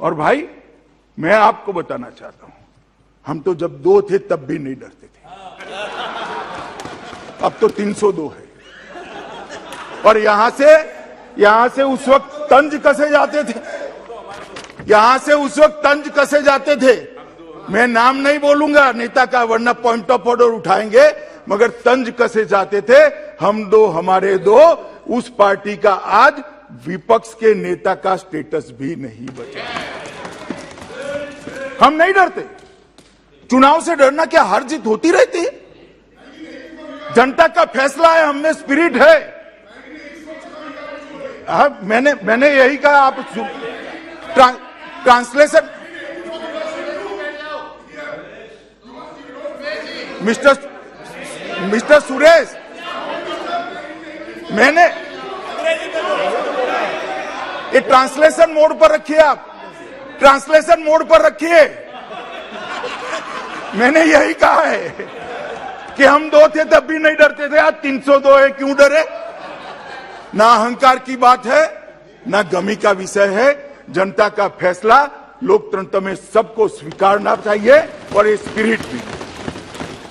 और भाई मैं आपको बताना चाहता हूं, हम तो जब 2 थे तब भी नहीं डरते थे, अब तो 302 है। और यहां से उस वक्त तंज कसे जाते थे, यहां से उस वक्त तंज कसे जाते थे। मैं नाम नहीं बोलूंगा नेता का, वरना पॉइंट ऑफ ऑर्डर उठाएंगे, मगर तंज कसे जाते थे। हम दो हमारे दो, उस पार्टी का आज विपक्ष के नेता का स्टेटस भी नहीं बचा। हम नहीं डरते। चुनाव से डरना क्या, हार जीत होती रहती है। जनता का फैसला है, हमने स्पिरिट है। मैंने यही कहा। आप ट्रांसलेशन मिस्टर सुरेश, मैंने ये ट्रांसलेशन मोड पर रखिए, आप ट्रांसलेशन मोड पर रखिए। मैंने यही कहा है कि हम 2 थे तब भी नहीं डरते थे, आज 302 है, क्यों डरे। ना अहंकार की बात है, ना गमी का विषय है। जनता का फैसला लोकतंत्र में सबको स्वीकारना चाहिए, और ये स्पिरिट भी,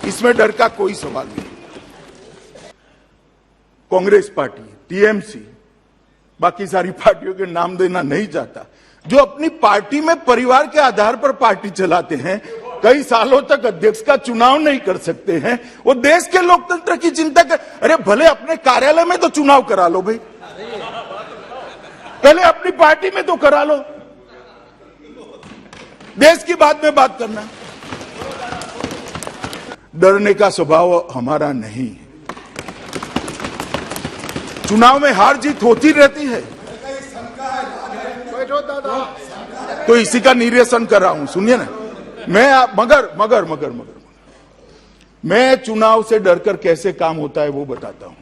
इसमें डर का कोई सवाल नहीं। कांग्रेस पार्टी, टीएमसी, बाकी सारी पार्टियों के नाम देना नहीं चाहता, जो अपनी पार्टी में परिवार के आधार पर पार्टी चलाते हैं, कई सालों तक अध्यक्ष का चुनाव नहीं कर सकते हैं, वो देश के लोकतंत्र की चिंता कर। अरे भले अपने कार्यालय में तो चुनाव करा लो भाई, पहले अपनी पार्टी में तो करा लो, देश की बात में बात करना। डरने का स्वभाव हमारा नहीं है। चुनाव में हार जीत होती रहती है, तो इसी का निरीक्षण कर रहा हूं। सुनिए ना, मगर मैं चुनाव से डरकर कैसे काम होता है वो बताता हूं।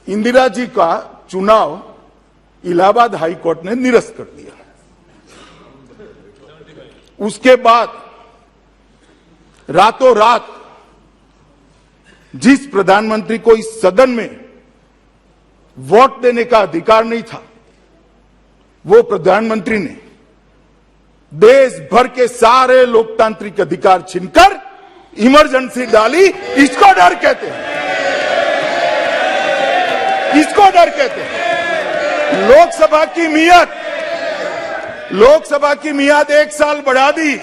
इंदिरा जी का चुनाव इलाहाबाद हाई कोर्ट ने निरस्त कर दिया। उसके बाद रातों रात जिस प्रधानमंत्री को इस सदन में वोट देने का अधिकार नहीं था, वो प्रधानमंत्री ने देश भर के सारे लोकतांत्रिक अधिकार छीनकर इमरजेंसी डाली। इसको डर कहते हैं, इसको डर कहते हैं। लोकसभा की मियाद 1 साल बढ़ा दी,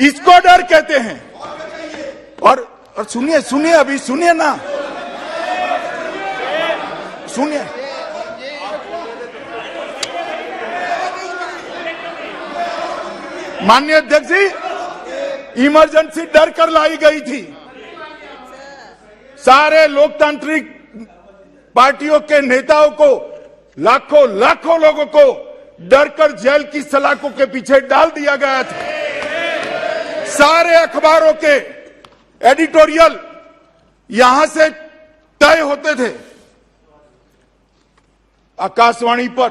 इसको डर कहते हैं। और सुनिए अभी सुनिए ना, सुनिए। माननीय अध्यक्ष जी, इमरजेंसी डर कर लाई गई थी। सारे लोकतांत्रिक पार्टियों के नेताओं को, लाखों लोगों को डर कर जेल की सलाखों के पीछे डाल दिया गया था। सारे अखबारों के एडिटोरियल यहां से तय होते थे। आकाशवाणी पर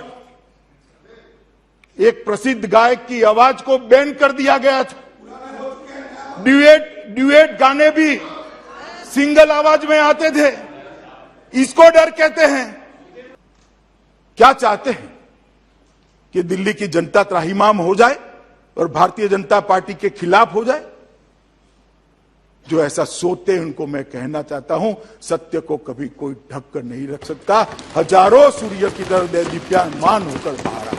एक प्रसिद्ध गायक की आवाज को बैन कर दिया गया था। ड्यूएट गाने भी सिंगल आवाज में आते थे। इसको डर कहते हैं। क्या चाहते हैं कि दिल्ली की जनता त्राहिमाम हो जाए और भारतीय जनता पार्टी के खिलाफ हो जाए? जो ऐसा सोचते हैं उनको मैं कहना चाहता हूं, सत्य को कभी कोई ढक कर नहीं रख सकता। हजारों सूर्य की तरह दीप्यमान होकर बाहर